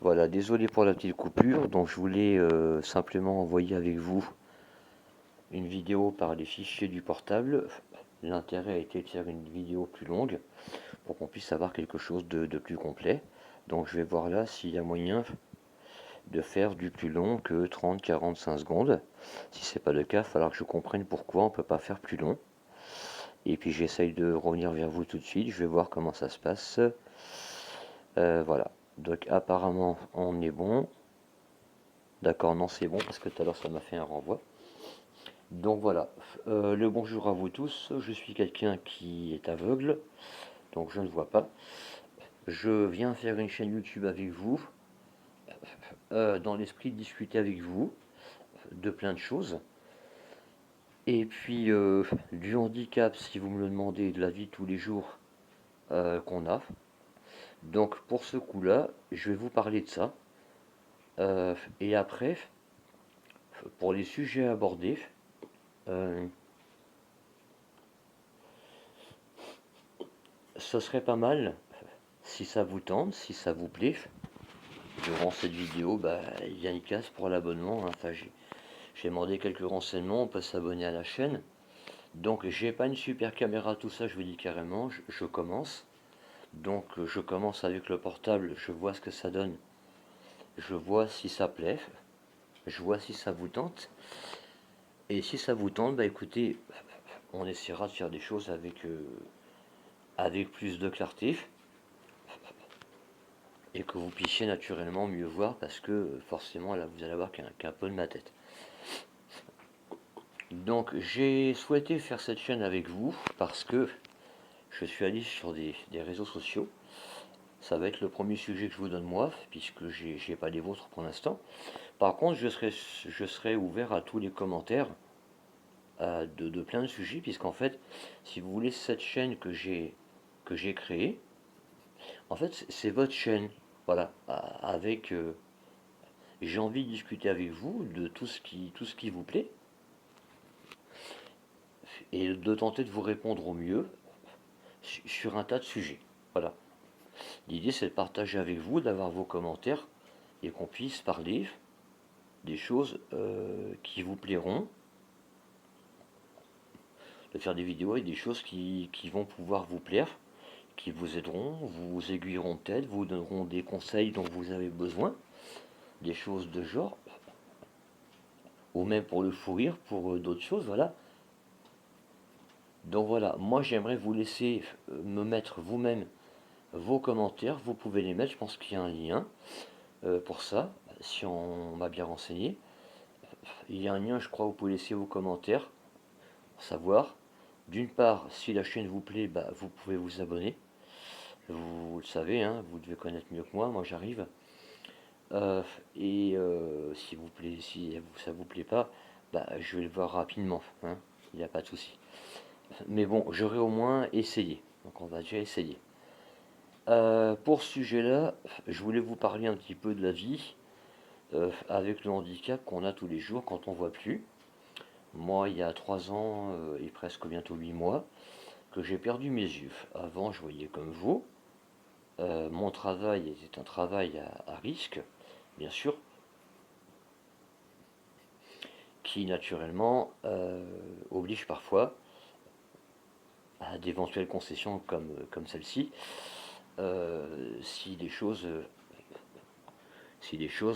Voilà, désolé pour la petite coupure. Donc je voulais simplement envoyer avec vous une vidéo par les fichiers du portable. L'intérêt a été de faire une vidéo plus longue pour qu'on puisse avoir quelque chose de plus complet. Donc je vais voir là s'il y a moyen de faire du plus long que 30-45 secondes. Si c'est pas le cas, il va falloir que je comprenne pourquoi on ne peut pas faire plus long. Et puis j'essaye de revenir vers vous tout de suite. Je vais voir comment ça se passe. Voilà. Donc apparemment on est bon. D'accord, non c'est bon parce que tout à l'heure ça m'a fait un renvoi. Donc voilà, le bonjour à vous tous, je suis quelqu'un qui est aveugle, donc je ne vois pas. Je viens faire une chaîne YouTube avec vous, dans l'esprit de discuter avec vous de plein de choses. Et puis du handicap, si vous me le demandez, de la vie de tous les jours qu'on a. Donc pour ce coup-là, je vais vous parler de ça. Et après, pour les sujets abordés, euh, ce serait pas mal, si ça vous tente, si ça vous plaît, durant cette vidéo, bah, il y a une case pour l'abonnement, hein. Enfin, j'ai demandé quelques renseignements, on peut s'abonner à la chaîne. Donc, j'ai pas une super caméra, tout ça, je vous dis carrément, je commence. Donc, je commence avec le portable, je vois ce que ça donne, je vois si ça plaît, je vois si ça vous tente. Et si ça vous tente, bah écoutez, on essaiera de faire des choses avec plus de clarté et que vous puissiez naturellement mieux voir parce que forcément là vous allez avoir qu'un peu de ma tête. Donc j'ai souhaité faire cette chaîne avec vous parce que je suis allé sur des réseaux sociaux. Ça va être le premier sujet que je vous donne moi, puisque j'ai pas les vôtres pour l'instant. Par contre, je serai ouvert à tous les commentaires de plein de sujets, puisqu'en fait, si vous voulez, cette chaîne que j'ai créée, en fait, c'est votre chaîne. Voilà, avec j'ai envie de discuter avec vous de tout ce qui vous plaît et de tenter de vous répondre au mieux sur un tas de sujets. Voilà. L'idée, c'est de partager avec vous, d'avoir vos commentaires et qu'on puisse parler des choses qui vous plairont, de faire des vidéos avec des choses qui vont pouvoir vous plaire, qui vous aideront, vous aiguilleront peut-être, vous donneront des conseils dont vous avez besoin, des choses de genre, ou même pour le fou rire, pour d'autres choses, voilà. Donc voilà, moi j'aimerais vous laisser me mettre vous-même vos commentaires, vous pouvez les mettre, je pense qu'il y a un lien pour ça, si on m'a bien renseigné. Il y a un lien, je crois, où vous pouvez laisser vos commentaires pour savoir. D'une part, si la chaîne vous plaît, bah, vous pouvez vous abonner. Vous le savez, hein, vous devez connaître mieux que moi j'arrive. Et si vous plaît, si ça vous plaît pas, bah, je vais le voir rapidement, hein, il n'y a pas de souci. Mais bon, j'aurais au moins essayé. Donc on va déjà essayer. Pour ce sujet-là, je voulais vous parler un petit peu de la vie avec le handicap qu'on a tous les jours quand on voit plus. Moi, il y a 3 ans et presque bientôt 8 mois, que j'ai perdu mes yeux. Avant, je voyais comme vous. Mon travail était un travail à risque, bien sûr, qui naturellement oblige parfois à d'éventuelles concessions comme celle-ci, si les choses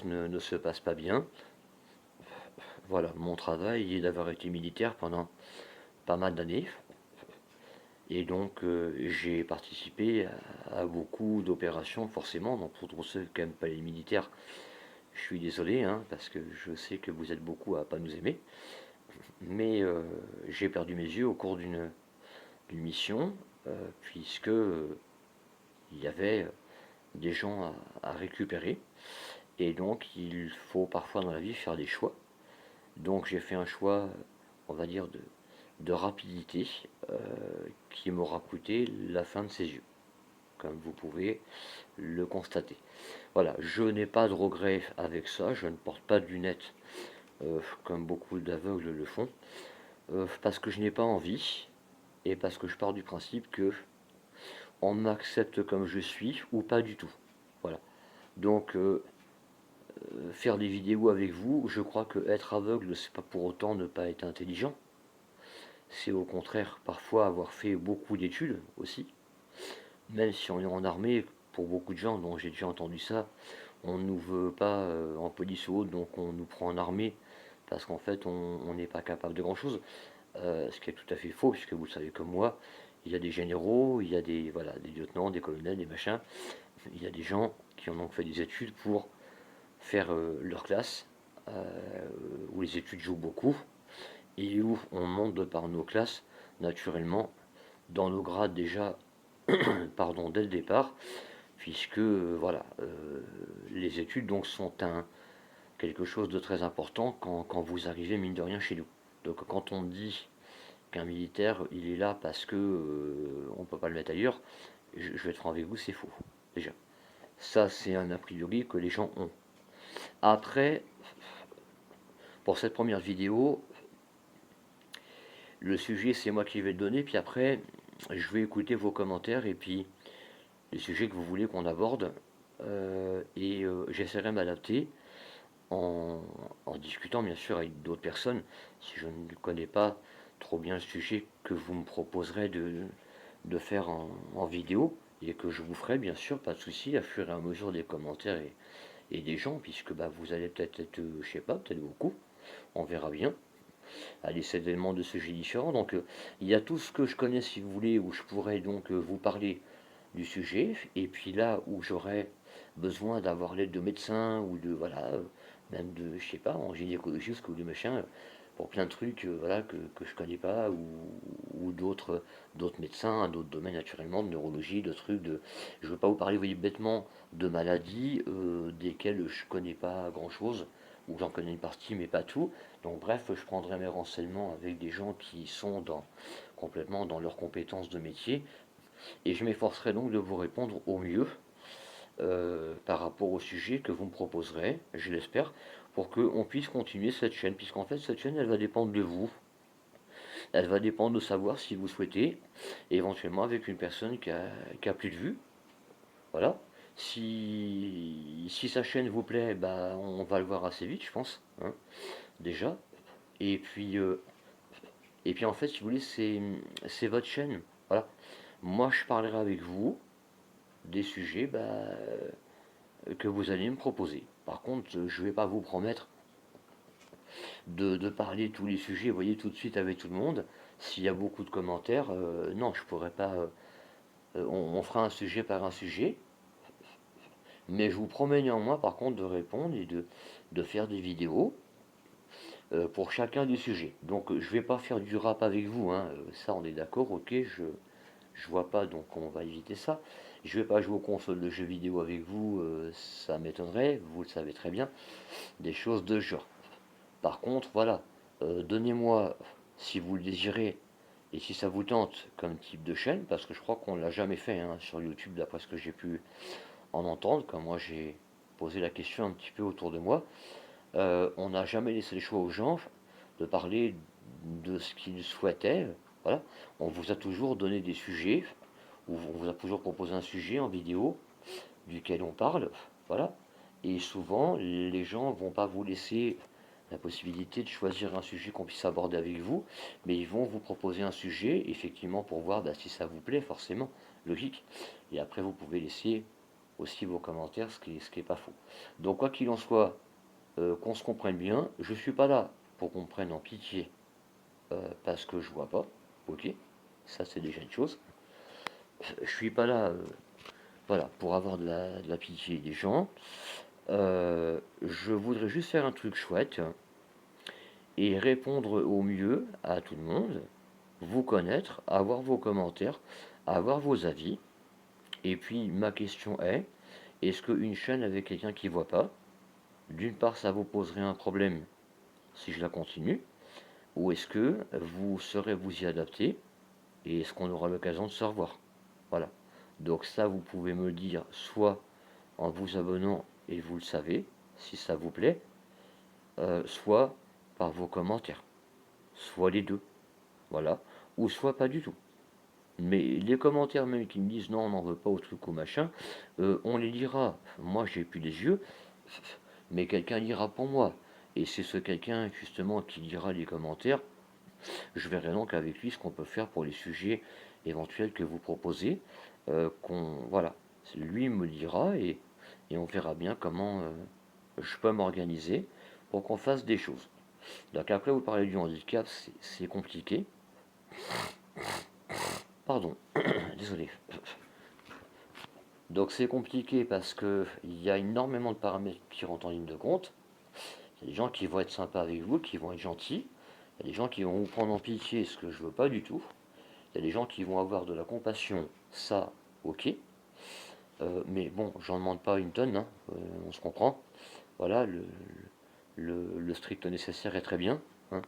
ne se passent pas bien. Voilà, mon travail est d'avoir été militaire pendant pas mal d'années. Et donc j'ai participé à beaucoup d'opérations forcément. Donc pour tous ceux qui n'aiment pas les militaires, je suis désolé, hein, parce que je sais que vous êtes beaucoup à pas nous aimer. Mais j'ai perdu mes yeux au cours d'une mission, puisque il y avait des gens à récupérer. Et donc il faut parfois dans la vie faire des choix. Donc j'ai fait un choix, on va dire, de rapidité, qui m'aura coûté la fin de ses yeux, comme vous pouvez le constater. Voilà, je n'ai pas de regrets avec ça, je ne porte pas de lunettes comme beaucoup d'aveugles le font, parce que je n'ai pas envie et parce que je pars du principe que on m'accepte comme je suis ou pas du tout. Voilà. Donc faire des vidéos avec vous. Je crois que être aveugle, c'est pas pour autant ne pas être intelligent. C'est au contraire parfois avoir fait beaucoup d'études aussi. Même si on est en armée, pour beaucoup de gens dont j'ai déjà entendu ça, on ne nous veut pas en police ou autre, donc on nous prend en armée parce qu'en fait on n'est pas capable de grand chose. Ce qui est tout à fait faux, puisque vous le savez comme moi, il y a des généraux, il y a des, voilà, des lieutenants, des colonels, des machins. Il y a des gens qui en ont fait des études pour faire leur classe, où les études jouent beaucoup, et où on monte de par nos classes, naturellement, dans nos grades déjà, pardon, dès le départ, puisque voilà, les études donc sont quelque chose de très important quand vous arrivez mine de rien chez nous. Donc quand on dit qu'un militaire il est là parce que on peut pas le mettre ailleurs, je vais être franc avec vous, c'est faux déjà. Ça c'est un a priori que les gens ont. Après, pour cette première vidéo, le sujet c'est moi qui vais le donner, puis après je vais écouter vos commentaires et puis les sujets que vous voulez qu'on aborde, j'essaierai de m'adapter en, en discutant bien sûr avec d'autres personnes. Si je ne connais pas trop bien le sujet que vous me proposerez de faire en vidéo, et que je vous ferai bien sûr, pas de souci, à fur et à mesure des commentaires et des gens, puisque bah, vous allez peut-être être, je sais pas, peut-être beaucoup, on verra bien, à des événements de sujets différents. Donc il y a tout ce que je connais si vous voulez, où je pourrais donc vous parler du sujet, et puis là où j'aurais besoin d'avoir l'aide de médecins ou de voilà, même de je sais pas en gynécologie ou des machins pour plein de trucs voilà que je connais pas ou d'autres médecins, d'autres domaines naturellement de neurologie, de trucs de je veux pas vous parler vous voyez bêtement de maladies desquelles je connais pas grand chose ou j'en connais une partie mais pas tout. Donc bref, je prendrai mes renseignements avec des gens qui sont complètement dans leurs compétences de métier et je m'efforcerai donc de vous répondre au mieux par rapport au sujet que vous me proposerez, je l'espère, pour qu'on puisse continuer cette chaîne, puisqu'en fait cette chaîne elle va dépendre de vous, elle va dépendre de savoir si vous souhaitez, éventuellement avec une personne qui a plus de vues, voilà. Si sa chaîne vous plaît, bah, on va le voir assez vite, je pense, hein, déjà. Et puis, euh, et puis en fait, si vous voulez, c'est votre chaîne, voilà. Moi, je parlerai avec vous des sujets, bah, que vous allez me proposer. Par contre, je ne vais pas vous promettre de parler tous les sujets, vous voyez, tout de suite avec tout le monde. S'il y a beaucoup de commentaires, non, je pourrais pas. On fera un sujet par un sujet, mais je vous promets néanmoins, par contre, de répondre et de faire des vidéos pour chacun des sujets. Donc, je vais pas faire du rap avec vous, hein, ça, on est d'accord, ok, je vois pas, donc on va éviter ça. Je vais pas jouer aux consoles de jeux vidéo avec vous, ça m'étonnerait, vous le savez très bien, des choses de ce genre. Par contre, voilà, donnez-moi, si vous le désirez, et si ça vous tente comme type de chaîne, parce que je crois qu'on ne l'a jamais fait hein, sur YouTube, d'après ce que j'ai pu en entendre, comme moi j'ai posé la question un petit peu autour de moi, on n'a jamais laissé le choix aux gens de parler de ce qu'ils souhaitaient. Voilà. On vous a toujours donné des sujets, ou on vous a toujours proposé un sujet en vidéo duquel on parle. Voilà. Et souvent, les gens vont pas vous laisser la possibilité de choisir un sujet qu'on puisse aborder avec vous, mais ils vont vous proposer un sujet, effectivement, pour voir bah, si ça vous plaît, forcément, logique. Et après, vous pouvez laisser aussi vos commentaires, ce qui est pas faux. Donc, quoi qu'il en soit, qu'on se comprenne bien, je suis pas là pour qu'on me prenne en pitié parce que je vois pas, ok, ça c'est déjà une chose. Je suis pas là, voilà, pour avoir de la pitié des gens. Je voudrais juste faire un truc chouette et répondre au mieux à tout le monde, vous connaître, avoir vos commentaires, avoir vos avis. Et puis ma question est-ce qu'une chaîne avec quelqu'un qui voit pas, d'une part ça vous poserait un problème si je la continue, ou est-ce que vous saurez vous y adapter et est-ce qu'on aura l'occasion de se revoir? Voilà. Donc ça vous pouvez me le dire soit en vous abonnant et vous le savez, si ça vous plaît, soit par vos commentaires, soit les deux, voilà, ou soit pas du tout. Mais les commentaires même qui me disent non, on n'en veut pas au truc ou machin, on les lira. Moi, j'ai plus les yeux. mais quelqu'un lira pour moi. Et c'est ce quelqu'un justement qui lira les commentaires. Je verrai donc avec lui ce qu'on peut faire pour les sujets éventuels que vous proposez. Voilà, lui me dira et on verra bien comment je peux m'organiser pour qu'on fasse des choses. Donc après, vous parlez du handicap, c'est compliqué. Pardon, désolé. Donc c'est compliqué parce que il y a énormément de paramètres qui rentrent en ligne de compte. Il y a des gens qui vont être sympas avec vous, qui vont être gentils. Il y a des gens qui vont vous prendre en pitié, ce que je veux pas du tout. Il y a des gens qui vont avoir de la compassion, ça, ok. Mais bon, j'en demande pas une tonne, hein, on se comprend. Voilà, le strict nécessaire est très bien, hein.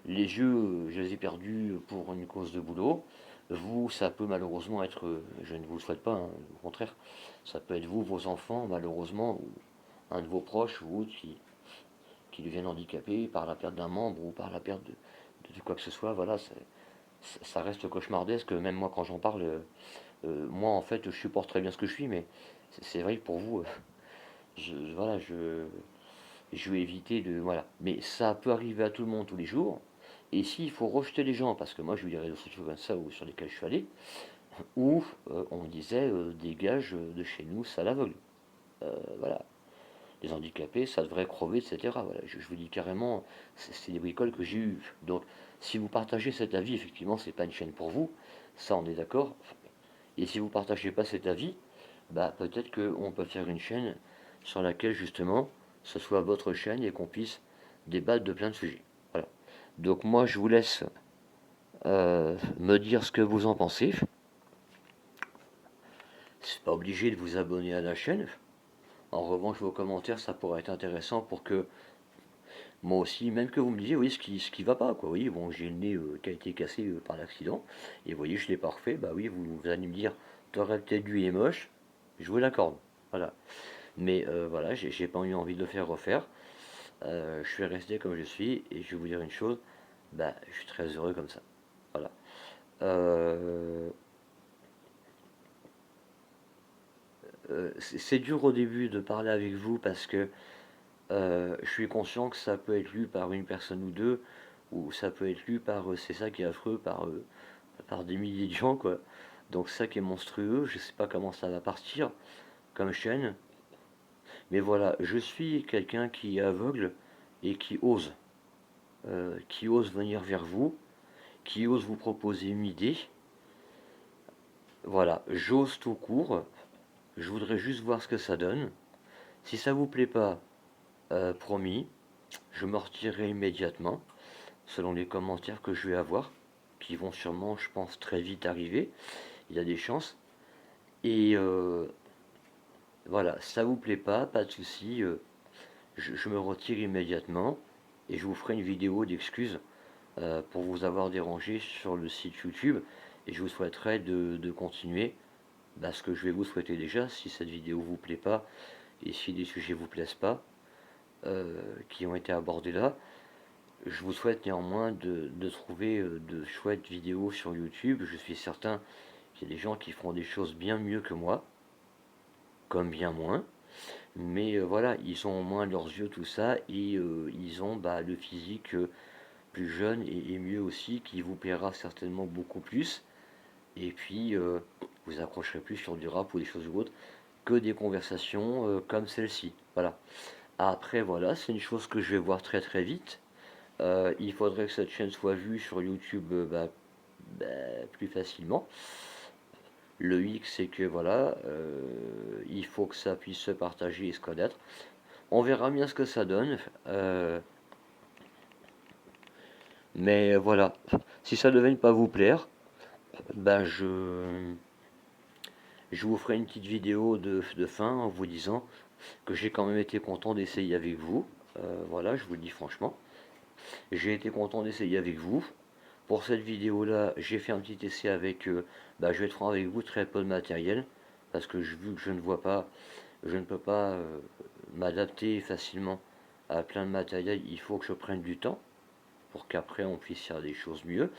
Les jeux, je les ai perdus pour une cause de boulot. Vous, ça peut malheureusement être, je ne vous le souhaite pas, hein, au contraire, ça peut être vous, vos enfants, malheureusement, ou un de vos proches ou autre qui deviennent handicapés par la perte d'un membre ou par la perte de quoi que ce soit. Voilà, ça reste cauchemardesque, même moi quand j'en parle. Moi, en fait, je supporte très bien ce que je suis, mais c'est vrai que pour vous, voilà, je vais éviter de. Voilà. Mais ça peut arriver à tout le monde tous les jours. Et s'il faut rejeter les gens, parce que moi, j'ai eu des réseaux sociaux comme ça ou sur lesquels je suis allé, où on disait dégage de chez nous, ça l'aveugle. Voilà. Les handicapés, ça devrait crever, etc. Voilà. Je vous dis carrément, c'est des bricoles que j'ai eues. Donc, si vous partagez cet avis, effectivement, c'est pas une chaîne pour vous. Ça, on est d'accord. Et si vous ne partagez pas cet avis, bah, peut-être qu'on peut faire une chaîne sur laquelle justement ce soit votre chaîne et qu'on puisse débattre de plein de sujets. Voilà. Donc moi je vous laisse me dire ce que vous en pensez. C'est pas obligé de vous abonner à la chaîne. En revanche, vos commentaires, ça pourrait être intéressant pour que moi aussi, même que vous me disiez, oui, ce qui va pas, quoi. Oui, bon, j'ai le nez qui a été cassé par l'accident, et vous voyez, je l'ai pas refait, bah oui, vous allez me dire, t'aurais peut-être dû, il est moche, je vous l'accorde. Voilà. Mais voilà, j'ai pas eu envie de le faire refaire. Je suis resté comme je suis, et je vais vous dire une chose, bah, je suis très heureux comme ça. Voilà. Euh, c'est dur au début de parler avec vous parce que je suis conscient que ça peut être lu par une personne ou deux, ou ça peut être lu par, c'est ça qui est affreux, par des milliers de gens, quoi. Donc ça qui est monstrueux, je sais pas comment ça va partir comme chaîne, mais voilà, je suis quelqu'un qui est aveugle et qui ose venir vers vous, qui ose vous proposer une idée. Voilà, j'ose tout court, je voudrais juste voir ce que ça donne. Si ça vous plaît pas, promis, je me retirerai immédiatement, selon les commentaires que je vais avoir, qui vont sûrement, je pense, très vite arriver. Il y a des chances. Et voilà, ça vous plaît pas de souci, je me retire immédiatement et je vous ferai une vidéo d'excuses pour vous avoir dérangé sur le site YouTube. Et je vous souhaiterais de continuer ce que je vais vous souhaiter déjà, si cette vidéo vous plaît pas et si des sujets vous plaisent pas, qui ont été abordés là. Je vous souhaite néanmoins de trouver de chouettes vidéos sur YouTube. Je suis certain qu'il y a des gens qui feront des choses bien mieux que moi, comme bien moins. Mais voilà, ils ont au moins leurs yeux, tout ça, et ils ont le physique plus jeune et mieux aussi, qui vous plaira certainement beaucoup plus. Et puis, vous accrocherez plus sur du rap ou des choses ou autres que des conversations comme celle-ci. Voilà. Après, voilà, c'est une chose que je vais voir très très vite. Il faudrait que cette chaîne soit vue sur YouTube plus facilement. Le X, c'est que voilà, il faut que ça puisse se partager et se connaître. On verra bien ce que ça donne. Mais voilà, si ça devait ne pas vous plaire, ben je vous ferai une petite vidéo de fin en vous disant que j'ai quand même été content d'essayer avec vous. Voilà, je vous le dis franchement. J'ai été content d'essayer avec vous. Pour cette vidéo là, j'ai fait un petit essai avec, je vais être franc avec vous, très peu de matériel, parce que vu que je ne vois pas, je ne peux pas m'adapter facilement à plein de matériel, il faut que je prenne du temps pour qu'après on puisse faire des choses mieux.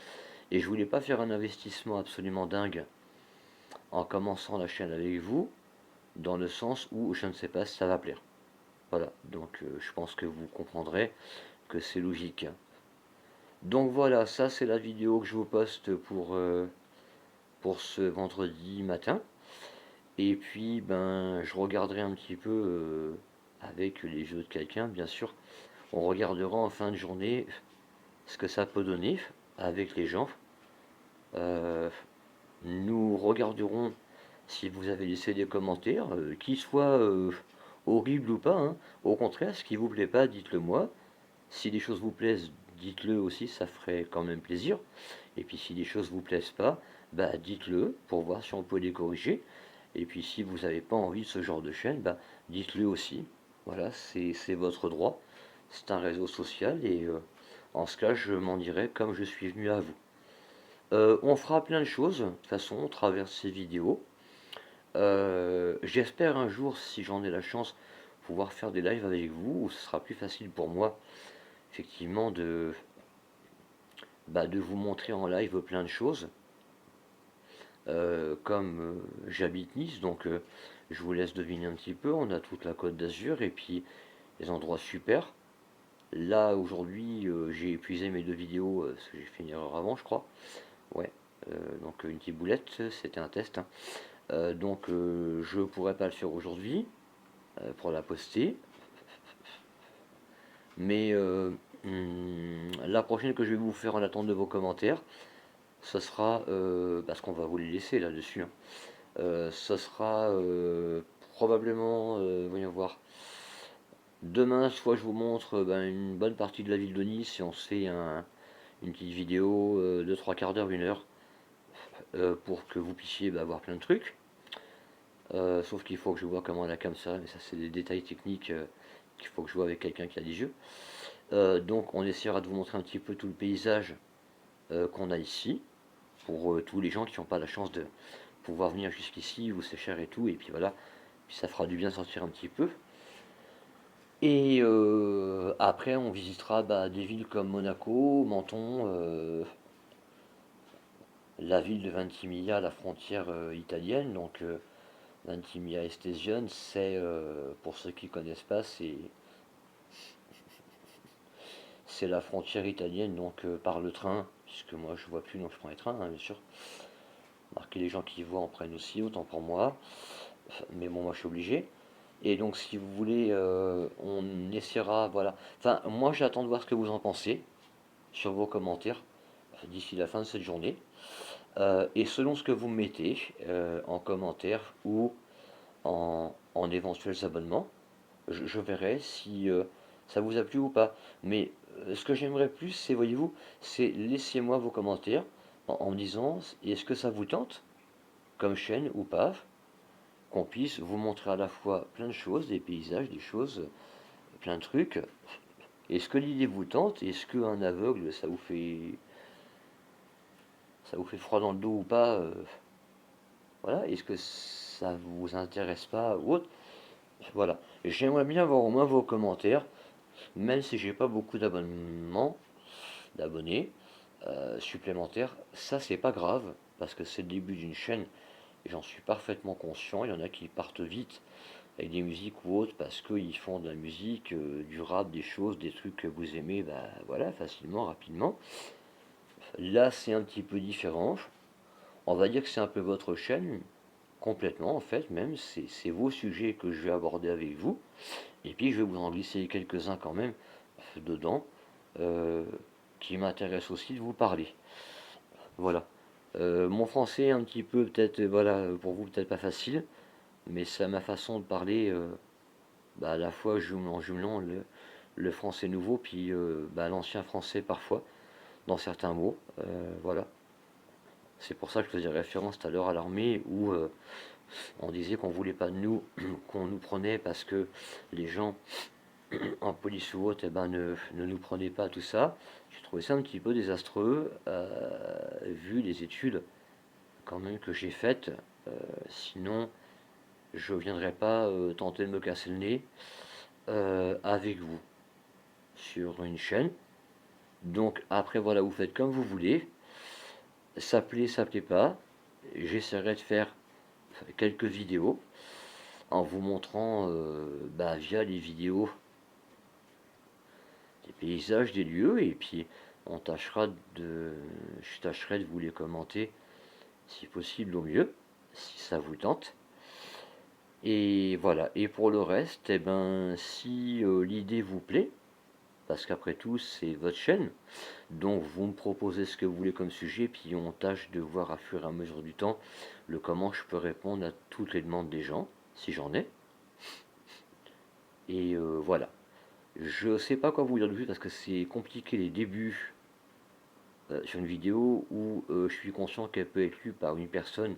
Et je voulais pas faire un investissement absolument dingue en commençant la chaîne avec vous, dans le sens où je ne sais pas si ça va plaire. Voilà, donc je pense que vous comprendrez que c'est logique. Donc voilà, ça c'est la vidéo que je vous poste pour ce vendredi matin. Et puis ben je regarderai un petit peu avec les jeux de quelqu'un, bien sûr. On regardera en fin de journée ce que ça peut donner avec les gens. Euh, Nous regarderons si vous avez laissé des commentaires, qu'ils soient horribles ou pas, hein. Au contraire, ce qui vous plaît pas, dites-le moi. Si des choses vous plaisent, dites-le aussi, ça ferait quand même plaisir. Et puis si des choses vous plaisent pas, bah dites-le pour voir si on peut les corriger. Et puis si vous n'avez pas envie de ce genre de chaîne, bah dites-le aussi. Voilà, c'est votre droit. C'est un réseau social et en ce cas, je m'en dirai comme je suis venu à vous. On fera plein de choses, de toute façon, à travers ces vidéos. J'espère un jour, si j'en ai la chance, pouvoir faire des lives avec vous, où ce sera plus facile pour moi, effectivement, de vous montrer en live plein de choses. Comme j'habite Nice, donc je vous laisse deviner un petit peu, on a toute la Côte d'Azur et puis des endroits super. Là, aujourd'hui, j'ai épuisé mes deux vidéos, parce que j'ai fait une erreur avant, je crois. Ouais, donc une petite boulette, c'était un test, hein. Donc je pourrais pas le faire aujourd'hui pour la poster, mais la prochaine que je vais vous faire en attente de vos commentaires, ce sera, parce qu'on va vous les laisser là-dessus, hein. Ce sera probablement, voyons voir, demain, soit je vous montre une bonne partie de la ville de Nice et on se fait une petite vidéo de 3 quarts d'heure, 1 heure, pour que vous puissiez voir plein de trucs. Sauf qu'il faut que je vois comment la cam sert, mais ça c'est des détails techniques qu'il faut que je vois avec quelqu'un qui a des yeux. Donc on essaiera de vous montrer un petit peu tout le paysage qu'on a ici, pour tous les gens qui n'ont pas la chance de pouvoir venir jusqu'ici, où c'est cher et tout, et puis voilà, puis ça fera du bien de sortir un petit peu. Et après on visitera des villes comme Monaco, Menton, la ville de Ventimiglia, la frontière italienne, donc Ventimiglia Estesion, c'est, pour ceux qui ne connaissent pas, c'est la frontière italienne, donc par le train, puisque moi je vois plus, donc je prends les trains, hein, bien sûr. Marquer les gens qui y voient en prennent aussi, autant pour moi, mais bon, moi je suis obligé. Et donc si vous voulez, on essaiera, voilà. Enfin, moi j'attends de voir ce que vous en pensez sur vos commentaires d'ici la fin de cette journée. Et selon ce que vous mettez en commentaire ou en éventuels abonnements, je verrai si ça vous a plu ou pas. Mais ce que j'aimerais plus, c'est, voyez-vous, c'est laissez-moi vos commentaires en me disant est-ce que ça vous tente comme chaîne ou pas, qu'on puisse vous montrer à la fois plein de choses, des paysages, des choses, plein de trucs. Est-ce que l'idée vous tente? Est-ce qu'un aveugle, ça vous fait froid dans le dos ou pas? Voilà. Est-ce que ça vous intéresse pas ou autre? Voilà. J'aimerais bien voir au moins vos commentaires, même si j'ai pas beaucoup d'abonnés supplémentaires. Ça, c'est pas grave, parce que c'est le début d'une chaîne, et j'en suis parfaitement conscient. Il y en a qui partent vite avec des musiques ou autres, parce qu'ils font de la musique, du rap, des choses, des trucs que vous aimez, voilà, facilement, rapidement. Là, c'est un petit peu différent. On va dire que c'est un peu votre chaîne, complètement en fait, même. C'est vos sujets que je vais aborder avec vous. Et puis, je vais vous en glisser quelques-uns quand même dedans, euh, qui m'intéressent aussi de vous parler. Voilà. Mon français est un petit peu, peut-être, voilà, pour vous, peut-être pas facile, mais c'est ma façon de parler, à la fois en jumelant le français nouveau, puis l'ancien français parfois, dans certains mots. Voilà. C'est pour ça que je faisais référence tout à l'heure à l'armée, où on disait qu'on voulait pas de nous, qu'on nous prenait parce que les gens en police ou autre, ne nous prenaient pas tout ça. J'ai trouvé ça un petit peu désastreux, vu les études quand même que j'ai faites. Sinon, je ne viendrai pas tenter de me casser le nez avec vous sur une chaîne. Donc après, voilà, vous faites comme vous voulez. Ça plaît pas. J'essaierai de faire quelques vidéos. en vous montrant via les vidéos des paysages, des lieux, et puis je tâcherai de vous les commenter si possible au mieux, si ça vous tente. Et voilà, et pour le reste, eh ben, si l'idée vous plaît, parce qu'après tout c'est votre chaîne, donc vous me proposez ce que vous voulez comme sujet, puis on tâche de voir à fur et à mesure du temps le comment je peux répondre à toutes les demandes des gens, si j'en ai. Et voilà. Je sais pas quoi vous dire de plus parce que c'est compliqué les débuts sur une vidéo où je suis conscient qu'elle peut être lue par une personne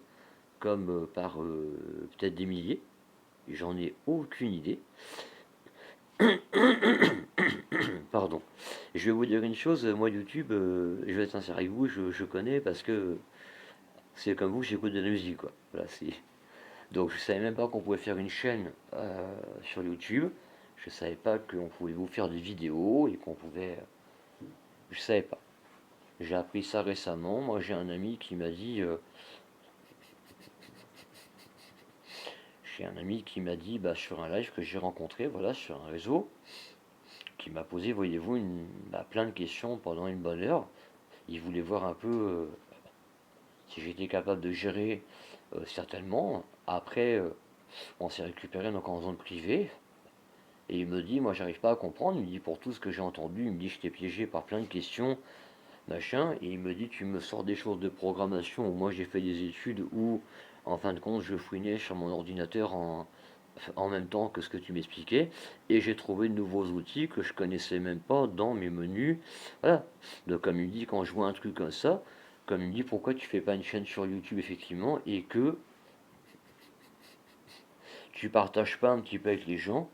comme par peut-être des milliers. J'en ai aucune idée. Pardon. Je vais vous dire une chose, moi YouTube, je vais être sincère avec vous, je connais parce que c'est comme vous, j'écoute de la musique, quoi. Voilà, donc je savais même pas qu'on pouvait faire une chaîne sur YouTube. Je savais pas qu'on pouvait vous faire des vidéos et qu'on pouvait. Je savais pas. J'ai appris ça récemment. Moi, j'ai un ami qui m'a dit. J'ai un ami qui m'a dit sur un live que j'ai rencontré, voilà, sur un réseau, qui m'a posé, voyez-vous, plein de questions pendant une bonne heure. Il voulait voir un peu si j'étais capable de gérer certainement. Après, on s'est récupéré donc en zone privée. Et il me dit, moi j'arrive pas à comprendre. Il me dit, pour tout ce que j'ai entendu, il me dit, je t'ai piégé par plein de questions, machin. Et il me dit, tu me sors des choses de programmation où moi j'ai fait des études où, en fin de compte, je fouinais sur mon ordinateur en même temps que ce que tu m'expliquais. Et j'ai trouvé de nouveaux outils que je connaissais même pas dans mes menus. Voilà. Donc, comme il me dit, quand je vois un truc comme ça, comme il me dit, pourquoi tu fais pas une chaîne sur YouTube, effectivement, et que tu partages pas un petit peu avec les gens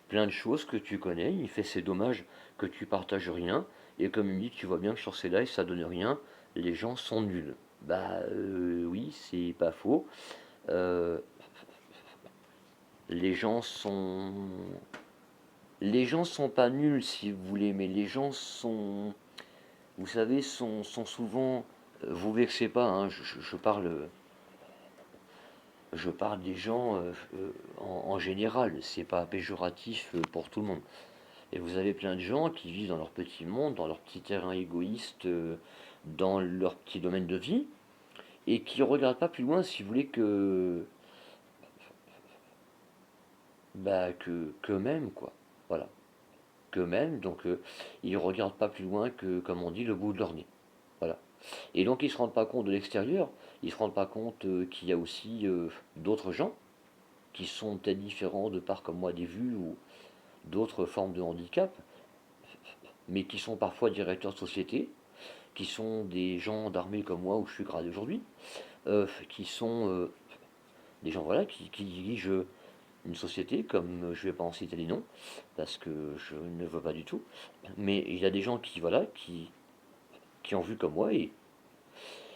plein de choses que tu connais. Il fait c'est dommage que tu partages rien. Et comme il me dit, tu vois bien que sur ces lives, ça donne rien. Les gens sont nuls. Oui, c'est pas faux. Euh, les gens sont. Les gens sont pas nuls si vous voulez, mais les gens sont. Vous savez, sont souvent. Vous vexez pas, hein, je parle des gens en général, c'est pas péjoratif pour tout le monde. Et vous avez plein de gens qui vivent dans leur petit monde, dans leur petit terrain égoïste, dans leur petit domaine de vie, et qui ne regardent pas plus loin, si vous voulez, que qu'eux-mêmes, quoi. Voilà, qu'eux-mêmes, donc ils ne regardent pas plus loin que, comme on dit, le bout de leur nez. Voilà. Et donc ils ne se rendent pas compte de l'extérieur, ils ne se rendent pas compte qu'il y a aussi d'autres gens qui sont peut-être différents de par, comme moi, des vues ou d'autres formes de handicap, mais qui sont parfois directeurs de société, qui sont des gens d'armée comme moi, où je suis gradé aujourd'hui, qui sont des gens voilà, qui dirigent une société, comme je ne vais pas en citer les noms, parce que je ne veux pas du tout, mais il y a des gens qui, voilà, qui ont vu comme moi, et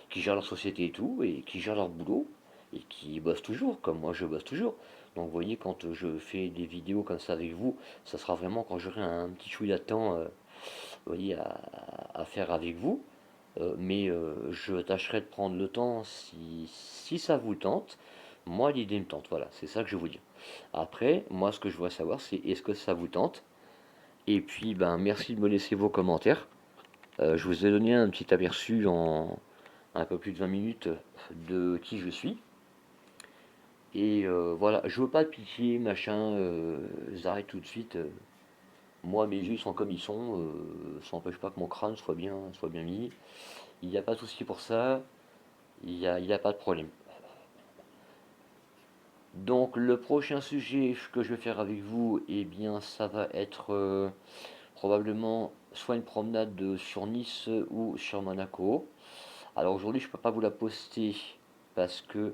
qui gèrent leur société et tout, et qui gèrent leur boulot, et qui bossent toujours, comme moi je bosse toujours. Donc vous voyez, quand je fais des vidéos comme ça avec vous, ça sera vraiment quand j'aurai un petit chouïa de temps vous voyez, à faire avec vous. Mais je tâcherai de prendre le temps si ça vous tente. Moi, l'idée me tente, voilà, c'est ça que je vous dis. Après, moi, ce que je voudrais savoir, c'est est-ce que ça vous tente? Et puis, ben, merci de me laisser vos commentaires. Je vous ai donné un petit aperçu en un peu plus de 20 minutes de qui je suis. Et voilà, je veux pas de pitié, machin, j'arrête tout de suite. Moi, mes yeux sont comme ils sont, ça n'empêche pas que mon crâne soit bien mis. Il n'y a pas de souci pour ça, il y a pas de problème. Donc le prochain sujet que je vais faire avec vous, eh bien ça va être probablement soit une promenade sur Nice ou sur Monaco. Alors aujourd'hui je ne peux pas vous la poster parce que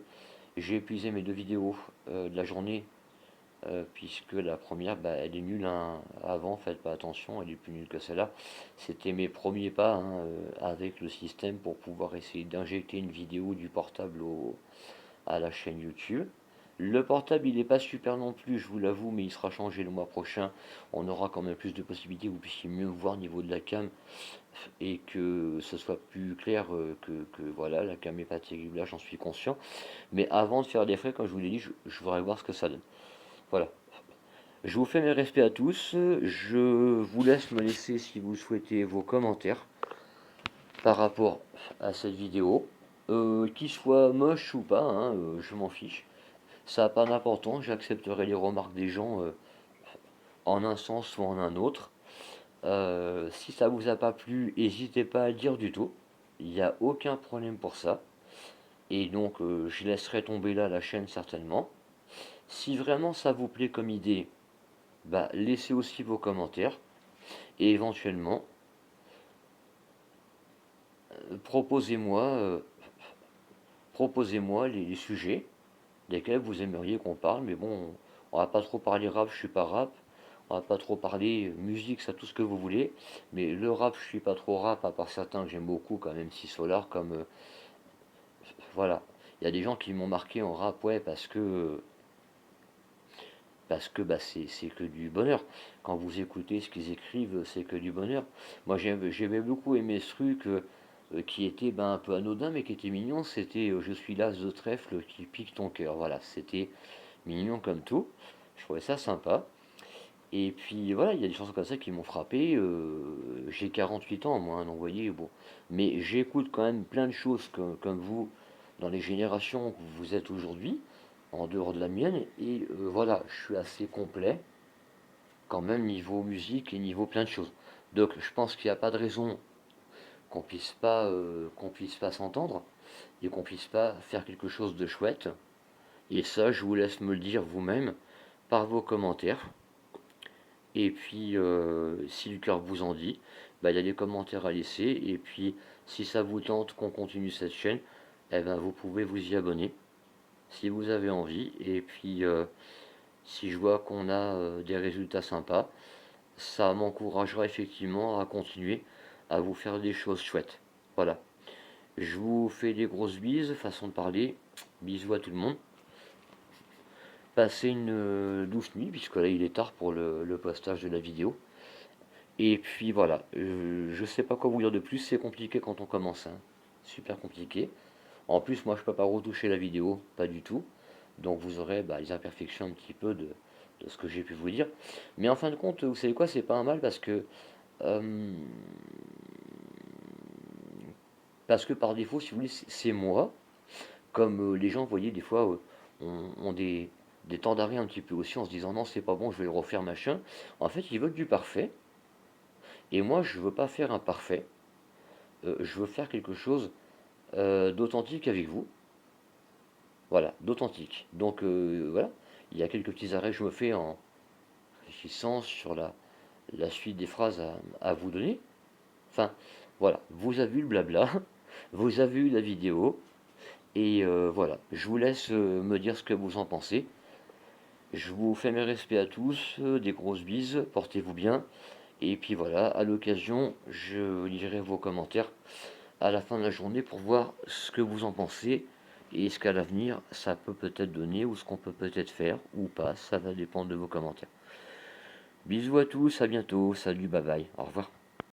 j'ai épuisé mes deux vidéos de la journée puisque la première elle est nulle hein. Avant faites pas attention, elle est plus nulle que celle-là. C'était mes premiers pas hein, avec le système pour pouvoir essayer d'injecter une vidéo du portable à la chaîne YouTube. Le portable, il n'est pas super non plus, je vous l'avoue, mais il sera changé le mois prochain. On aura quand même plus de possibilités, vous puissiez mieux voir au niveau de la cam et que ce soit plus clair que voilà, la cam n'est pas terrible là, j'en suis conscient. Mais avant de faire des frais, comme je vous l'ai dit, je voudrais voir ce que ça donne. Voilà. Je vous fais mes respects à tous. Je vous laisse me laisser, si vous souhaitez, vos commentaires par rapport à cette vidéo. Qu'il soit moche ou pas, hein, je m'en fiche. Ça n'a pas d'importance, j'accepterai les remarques des gens en un sens ou en un autre. Si ça vous a pas plu, n'hésitez pas à le dire du tout. Il n'y a aucun problème pour ça. Et donc, je laisserai tomber là la chaîne certainement. Si vraiment ça vous plaît comme idée, bah, laissez aussi vos commentaires. Et éventuellement, proposez-moi proposez-moi les sujets desquels vous aimeriez qu'on parle. Mais bon, on va pas trop parler rap, je suis pas rap. On va pas trop parler musique, ça tout ce que vous voulez. Mais le rap, je suis pas trop rap, à part certains que j'aime beaucoup, quand même, si Solar, comme voilà. Il y a des gens qui m'ont marqué en rap, ouais, parce que bah, c'est que du bonheur. Quand vous écoutez ce qu'ils écrivent, c'est que du bonheur. Moi, j'avais beaucoup aimé ce truc qui était ben, un peu anodin, mais qui était mignon. C'était Je suis l'as de trèfle qui pique ton cœur. Voilà, c'était mignon comme tout. Je trouvais ça sympa. Et puis voilà, il y a des chansons comme ça qui m'ont frappé. J'ai 48 ans, moi, hein, donc vous voyez, bon. Mais j'écoute quand même plein de choses comme vous, dans les générations que vous êtes aujourd'hui, en dehors de la mienne. Et voilà, je suis assez complet, quand même, niveau musique et niveau plein de choses. Donc je pense qu'il n'y a pas de raison qu'on puisse pas s'entendre et qu'on puisse pas faire quelque chose de chouette. Et ça, je vous laisse me le dire vous-même par vos commentaires. Et puis, si le cœur vous en dit, bah, il y a des commentaires à laisser. Et puis, si ça vous tente qu'on continue cette chaîne, eh ben, vous pouvez vous y abonner si vous avez envie. Et puis, si je vois qu'on a des résultats sympas, ça m'encouragera effectivement à continuer à vous faire des choses chouettes. Voilà. Je vous fais des grosses bises, façon de parler. Bisous à tout le monde. Passez une douce nuit, puisque là il est tard pour le postage de la vidéo. Et puis voilà, je sais pas quoi vous dire de plus, c'est compliqué quand on commence, hein. Super compliqué. En plus, moi je peux pas retoucher la vidéo, pas du tout. Donc vous aurez bah, les imperfections un petit peu de ce que j'ai pu vous dire. Mais en fin de compte, vous savez quoi, c'est pas un mal euh, parce que par défaut, si vous voulez, c'est moi. Comme les gens, vous voyez, des fois, ont des temps d'arrêt un petit peu aussi en se disant non, c'est pas bon, je vais le refaire, machin. En fait, ils veulent du parfait. Et moi, je veux pas faire un parfait. Je veux faire quelque chose d'authentique avec vous. Voilà, d'authentique. Donc voilà, il y a quelques petits arrêts que je me fais en réfléchissant sur la suite des phrases à vous donner. Enfin, voilà, vous avez vu le blabla, vous avez vu la vidéo, et voilà, je vous laisse me dire ce que vous en pensez. Je vous fais mes respects à tous, des grosses bises, portez-vous bien, et puis voilà, à l'occasion, je lirai vos commentaires à la fin de la journée pour voir ce que vous en pensez et ce qu'à l'avenir ça peut peut-être donner ou ce qu'on peut peut-être faire ou pas, ça va dépendre de vos commentaires. Bisous à tous, à bientôt, salut, bye bye, au revoir.